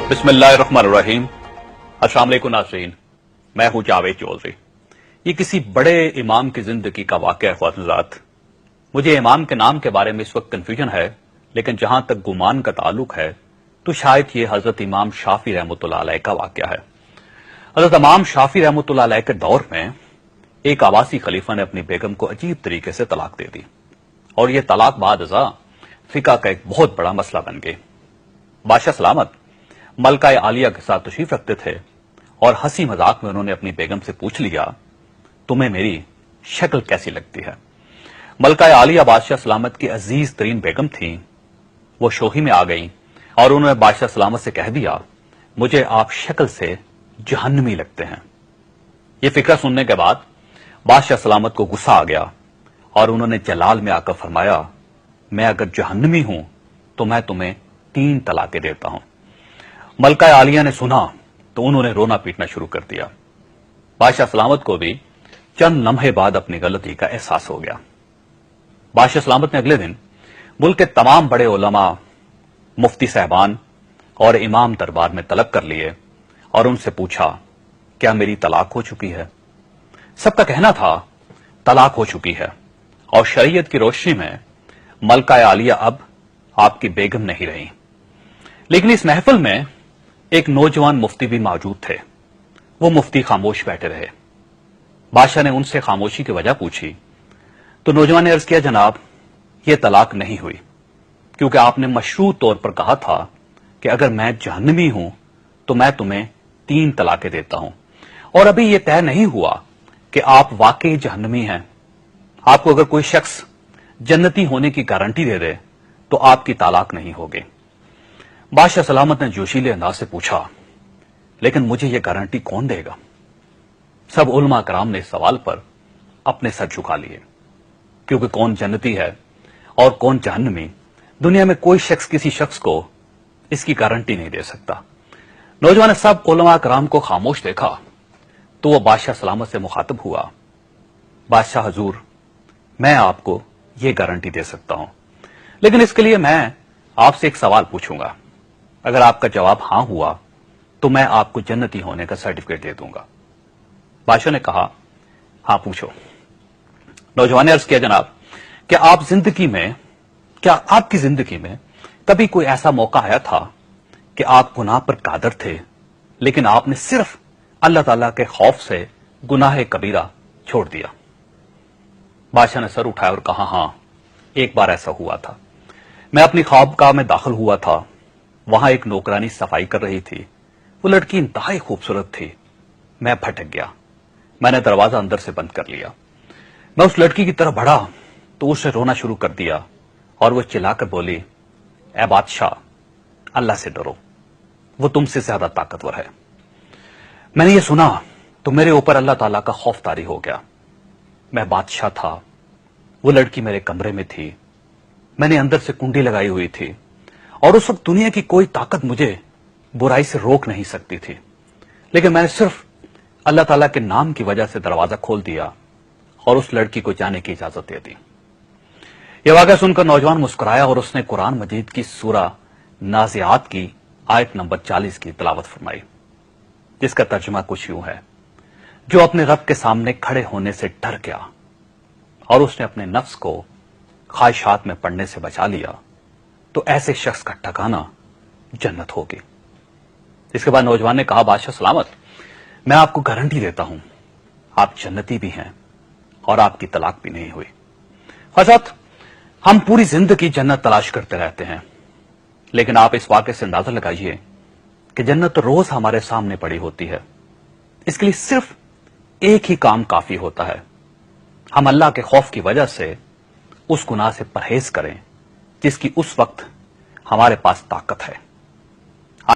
बिस्मिल्लाहिर्रहमानिर्रहीम। अस्सलाम वालेकुम नाज़रीन, मैं हूं जावेद चौधरी। ये किसी बड़े इमाम की जिंदगी का वाक़या है ख्वातीन-हज़रात। मुझे इमाम के नाम के बारे में इस वक्त कन्फ्यूजन है, लेकिन जहां तक गुमान का ताल्लुक है तो शायद ये हजरत इमाम शाफी रहमतुल्लाह अलैह का वाक़या है। हजरत इमाम शाफी रहमतुल्लाह अलैह के दौर में एक आवासी खलीफा ने अपनी बेगम को अजीब तरीके से तलाक दे दी और यह तलाक बाद अज़ा फिका का एक बहुत बड़ा मसला बन गई। बादशाह सलामत मलका आलिया के साथ तशरीफ रखते थे और हंसी मजाक में उन्होंने अपनी बेगम से पूछ लिया, तुम्हें मेरी शक्ल कैसी लगती है। मलका आलिया बादशाह सलामत की अजीज तरीन बेगम थी। वो शोही में आ गई और उन्होंने बादशाह सलामत से कह दिया, मुझे आप शक्ल से जहन्नमी लगते हैं। ये फिक्रा सुनने के बाद बादशाह सलामत को गुस्सा आ गया और उन्होंने जलाल में आकर फरमाया, मैं अगर जहन्नमी हूं तो मैं तुम्हें 3 तलाकें देता हूं। मलका आलिया ने सुना तो उन्होंने रोना पीटना शुरू कर दिया। बादशाह सलामत को भी चंद लम्हे बाद अपनी गलती का एहसास हो गया। बादशाह सलामत ने अगले दिन मुल्क के तमाम बड़े उलमा, मुफ्ती साहबान और इमाम दरबार में तलब कर लिए और उनसे पूछा, क्या मेरी तलाक हो चुकी है। सबका कहना था तलाक हो चुकी है और शरीयत की रोशनी में मलका आलिया अब आपकी बेगम नहीं रही। लेकिन इस महफिल में एक नौजवान मुफ्ती भी मौजूद थे। वो मुफ्ती खामोश बैठे रहे। बादशाह ने उनसे खामोशी की वजह पूछी तो नौजवान ने अर्ज किया, जनाब ये तलाक नहीं हुई क्योंकि आपने मशरूत तौर पर कहा था कि अगर मैं जहन्नमी हूं तो मैं तुम्हें 3 तलाकें देता हूं और अभी यह तय नहीं हुआ कि आप वाकई जहन्नमी हैं। आपको अगर कोई शख्स जन्नती होने की गारंटी दे दे तो आपकी तलाक नहीं होगी। बादशाह सलामत ने जोशीले अंदाज से पूछा, लेकिन मुझे यह गारंटी कौन देगा। सब उलमा कराम ने इस सवाल पर अपने सर झुका लिए क्योंकि कौन जन्नती है और कौन जहन्नमी, दुनिया में कोई शख्स किसी शख्स को इसकी गारंटी नहीं दे सकता। नौजवान ने सब उलमा कराम को खामोश देखा तो वह बादशाह सलामत से मुखातब हुआ, बादशाह हजूर, मैं आपको यह गारंटी दे सकता हूं, लेकिन इसके लिए मैं आपसे एक सवाल पूछूंगा। अगर आपका जवाब हां हुआ तो मैं आपको जन्नती होने का सर्टिफिकेट दे दूंगा। बादशाह ने कहा, हां पूछो। नौजवान ने अर्ज किया, जनाब क्या आपकी जिंदगी में कभी कोई ऐसा मौका आया था कि आप गुनाह पर कादर थे लेकिन आपने सिर्फ अल्लाह ताला के खौफ से गुनाह कबीरा छोड़ दिया। बादशाह ने सर उठाया और कहा, हां एक बार ऐसा हुआ था। मैं अपनी ख्वाबगाह में दाखिल हुआ था। वहां एक नौकरानी सफाई कर रही थी। वो लड़की इंतहाई खूबसूरत थी। मैं भटक गया। मैंने दरवाजा अंदर से बंद कर लिया। मैं उस लड़की की तरफ बढ़ा तो उसने रोना शुरू कर दिया और वो चिल्लाकर बोली, ऐ बादशाह, अल्लाह से डरो, वो तुमसे ज्यादा ताकतवर है। मैंने ये सुना तो मेरे ऊपर अल्लाह ताला का खौफ तारी हो गया। मैं बादशाह था, वो लड़की मेरे कमरे में थी। मैंने अंदर से कुंडी लगाई हुई थी और उस वक्त दुनिया की कोई ताकत मुझे बुराई से रोक नहीं सकती थी, लेकिन मैंने सिर्फ अल्लाह ताला के नाम की वजह से दरवाजा खोल दिया और उस लड़की को जाने की इजाजत दे दी। यह वाक़या सुनकर नौजवान मुस्कुराया और उसने कुरान मजीद की सूरा नाज़ियात की आयत नंबर 40 की तिलावत फरमाई, जिसका तर्जुमा कुछ यूं है, जो अपने रब के सामने खड़े होने से डर गया और उसने अपने नफ्स को ख्वाहिशात में पड़ने से बचा लिया तो ऐसे शख्स का ठिकाना जन्नत होगी। इसके बाद नौजवान ने कहा, बादशाह सलामत, मैं आपको गारंटी देता हूं आप जन्नती भी हैं और आपकी तलाक भी नहीं हुई। हज़रत, हम पूरी जिंदगी जन्नत तलाश करते रहते हैं, लेकिन आप इस वाक़े से अंदाजा लगाइए कि जन्नत रोज हमारे सामने पड़ी होती है। इसके लिए सिर्फ एक ही काम काफी होता है, हम अल्लाह के खौफ की वजह से उस गुनाह से परहेज करें जिसकी उस वक्त हमारे पास ताकत है।